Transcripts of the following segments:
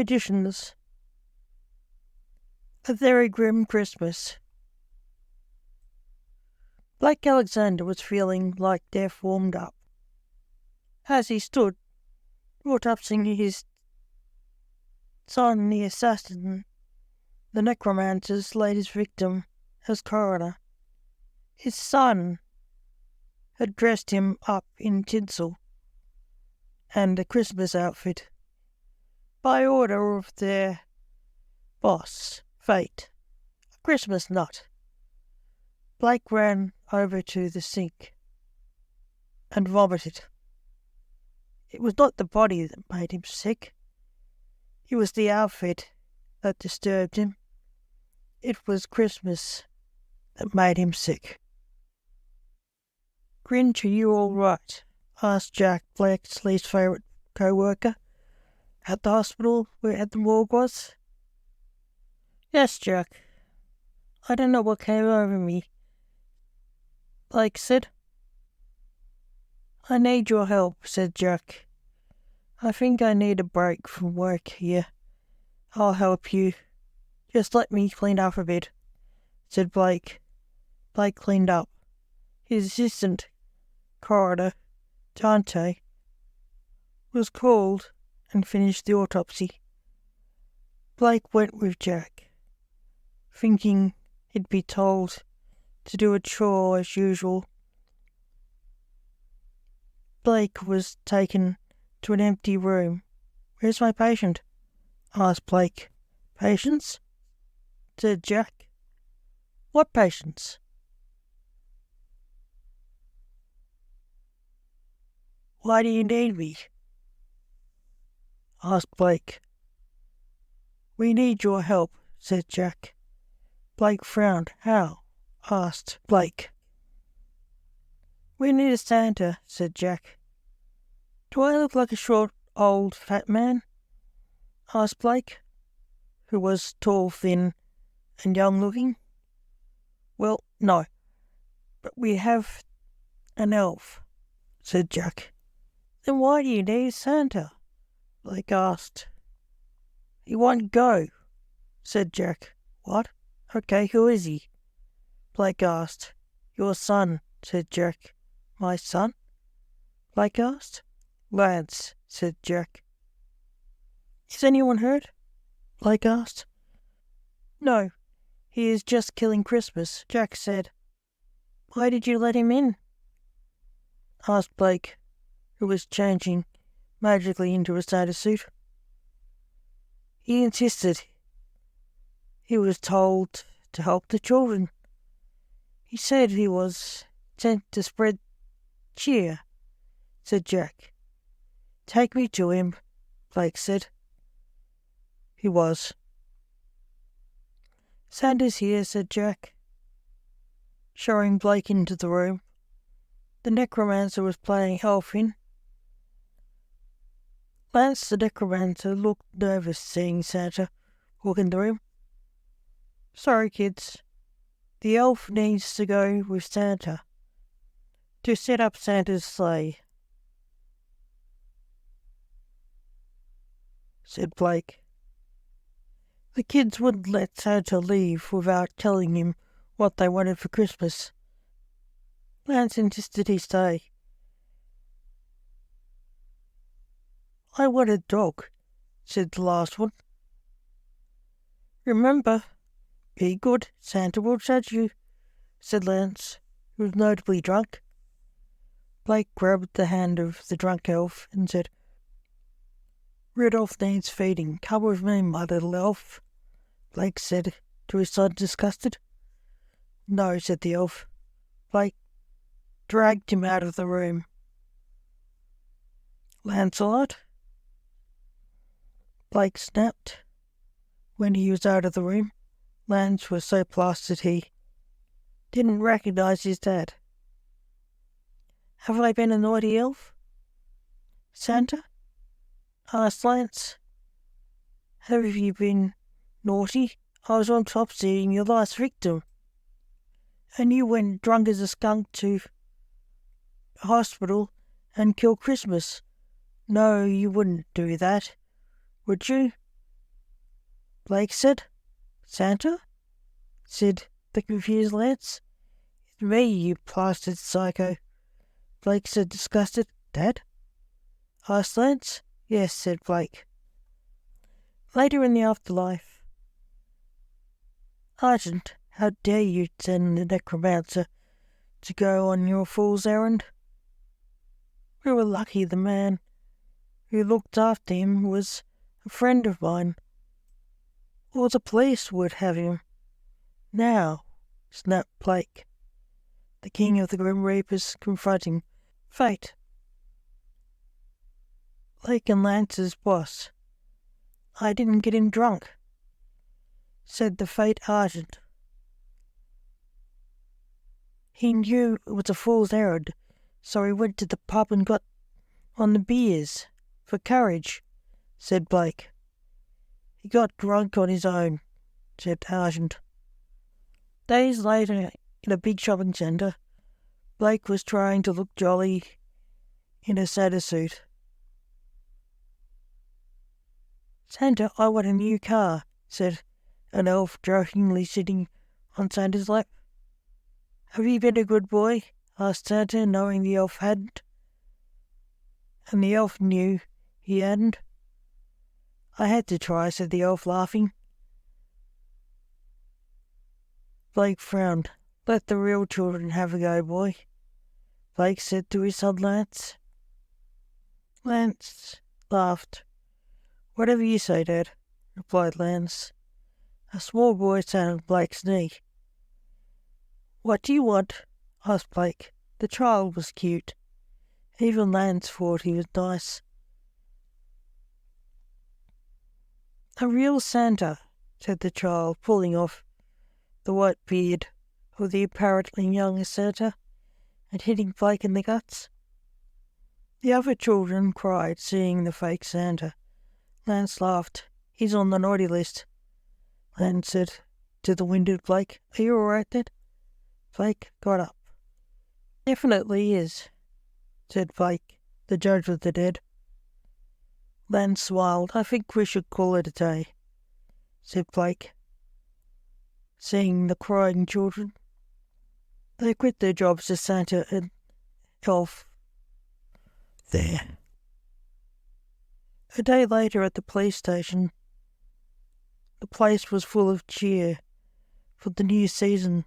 Editions. A Very Grim Christmas. Blake Alexander was feeling like death warmed up. As he stood, autopsying his son, the assassin, the necromancers laid his victim as coroner. His son had dressed him up in tinsel and a Christmas outfit by order of their boss, Fate, a Christmas nut. Blake ran over to the sink and vomited. It was not the body that made him sick. It was the outfit that disturbed him. It was Christmas that made him sick. "Grinch, are you all right?" asked Jack, Blake's least favourite co-worker, at the hospital where the morgue was. "Yes, Jack. I don't know what came over me," Blake said. "I need your help," said Jack. "I think I need a break from work here. I'll help you. Just let me clean up a bit," said Blake. Blake cleaned up. His assistant, coroner, Dante, was called and finished the autopsy. Blake went with Jack, thinking he'd be told to do a chore as usual. Blake was taken to an empty room. "Where's my patient?" asked Blake. "Patients?" said Jack. "What patients?" "Why do you need me?" asked Blake. "We need your help," said Jack. Blake frowned. "How?" asked Blake. "We need a Santa," said Jack. "Do I look like a short, old, fat man?" asked Blake, who was tall, thin, and young-looking. "Well, no, but we have an elf," said Jack. "Then why do you need Santa?" Blake asked. "He won't go," said Jack. "What? Okay, who is he?" Blake asked. "Your son," said Jack. "My son?" Blake asked. "Lance," said Jack. "Is anyone hurt?" Blake asked. "No, he is just killing Christmas," Jack said. "Why did you let him in?" asked Blake, who was changing magically into a Santa suit. "He insisted. He was told to help the children. He said he was sent to spread cheer," said Jack. "Take me to him," Blake said. He was. "Santa's here," said Jack, showing Blake into the room. The necromancer was playing Elfin. Lance, the necromancer, looked nervous seeing Santa walk in the room. "Sorry, kids. The elf needs to go with Santa to set up Santa's sleigh," said Blake. "The kids wouldn't let Santa leave without telling him what they wanted for Christmas. Lance insisted he stay. "I want a dog," said the last one. "Remember, be good, Santa will judge you," said Lance, who was notably drunk. Blake grabbed the hand of the drunk elf and said, "Rudolph needs feeding. Come with me, my little elf," Blake said to his son, disgusted. "No," said the elf. Blake dragged him out of the room. "Lancelot?" Blake snapped. When he was out of the room, Lance was so plastered he didn't recognize his dad. "Have I been a naughty elf, Santa?" asked Lance. "Have you been naughty? I was on top seeing your last victim, and you went drunk as a skunk to a hospital and killed Christmas. No, you wouldn't do that, would you?" Blake said. Santa? Said the confused Lance. It's me, you plastered psycho. Blake said, disgusted. Dad? Asked Lance. Yes, said Blake. Later in the afterlife. Argent, how dare you send the necromancer to go on your fool's errand? We were lucky the man who looked after him was a friend of mine, or the police would have him. Now, snapped Blake, the king of the Grim Reapers, confronting fate. Blake and Lance's boss. I didn't get him drunk, said the Fate Argent. He knew it was a fool's errand, so he went to the pub and got on the beers. For courage, said Blake. He got drunk on his own, said Argent. Days later, in a big shopping centre, Blake was trying to look jolly in a Santa suit. Santa, I want a new car, said an elf jokingly sitting on Santa's lap. Have you been a good boy? Asked Santa, knowing the elf hadn't. And the elf knew he hadn't. I had to try, said the elf, laughing. Blake frowned. Let the real children have a go, boy, Blake said to his son Lance. Lance laughed. Whatever you say, Dad, replied Lance. A small boy sat on Blake's knee. What do you want? Asked Blake. The child was cute. Even Lance thought he was nice. A real Santa, said the child, pulling off the white beard of the apparently young Santa and hitting Blake in the guts. The other children cried, seeing the fake Santa. Lance laughed. He's on the naughty list, Lance said to the winded Blake. Are you all right, Dad? Blake got up. Definitely is, said Blake, the judge of the dead. Lance smiled. I think we should call it a day, said Blake, seeing the crying children. They quit their jobs as Santa and elf there. A day later at the police station, the place was full of cheer for the new season.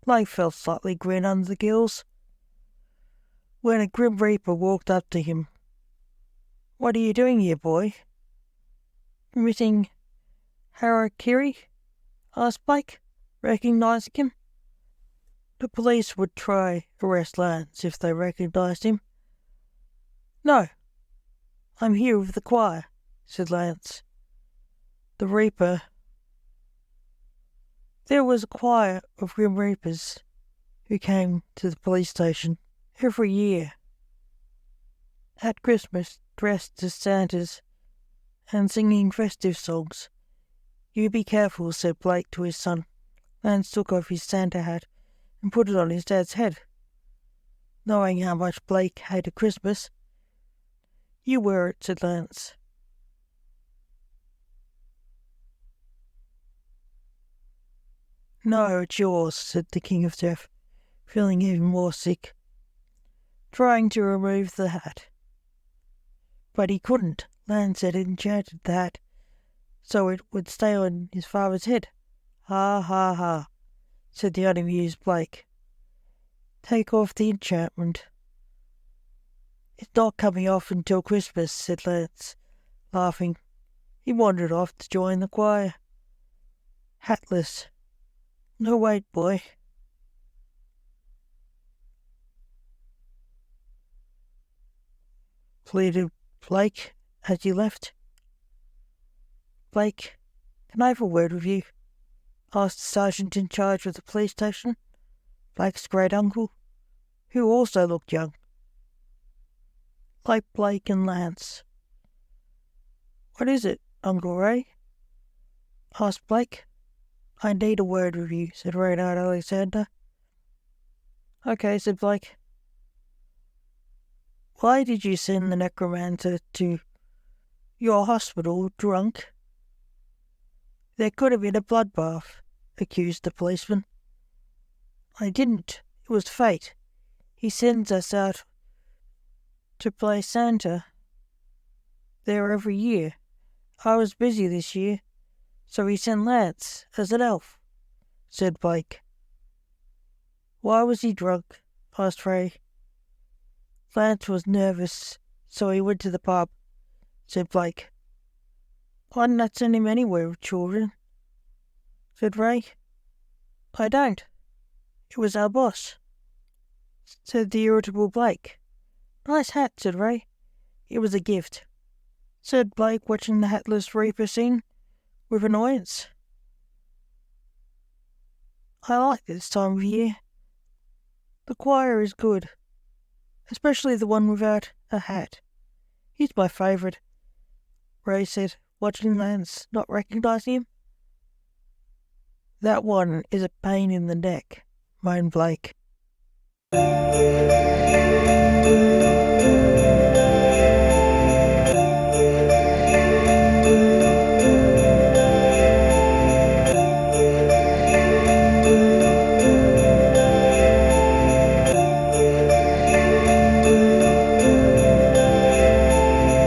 Blake felt slightly green under the gills when a Grim Reaper walked up to him. What are you doing here, boy? Committing harakiri? Asked Blake, recognising him. The police would try arrest Lance if they recognised him. No, I'm here with the choir, said Lance. The Reaper. There was a choir of Grim Reapers who came to the police station every year at Christmas, dressed as Santas and singing festive songs. You be careful, said Blake to his son. Lance took off his Santa hat and put it on his dad's head. Knowing how much Blake hated Christmas, you wear it, said Lance. No, it's yours, said the King of Death, feeling even more sick, trying to remove the hat. But he couldn't. Lance had enchanted the hat so it would stay on his father's head. Ha, ha, ha, said the unamused Blake. Take off the enchantment. It's not coming off until Christmas, said Lance, laughing. He wandered off to join the choir. Hatless. No, wait, boy. Pleaded Blake as he left. Blake, can I have a word with you? Asked the sergeant in charge of the police station, Blake's great uncle, who also looked young, like Blake and Lance. What is it, Uncle Ray? Asked Blake. I need a word with you, said Reynard Alexander. Okay, said Blake. Why did you send the necromancer to your hospital drunk? There could have been a bloodbath, accused the policeman. I didn't. It was fate. He sends us out to play Santa there every year. I was busy this year, so he sent Lance as an elf, said Blake. Why was he drunk? Asked Ray. Lance was nervous, so he went to the pub, said Blake. Why not send him anywhere with children? Said Ray. I don't. It was our boss, said the irritable Blake. Nice hat, said Ray. It was a gift, said Blake, watching the hatless reaper sing with annoyance. I like this time of year. The choir is good, especially the one without a hat. He's my favourite, Ray said, watching Lance, not recognising him. That one is a pain in the neck, moaned Blake.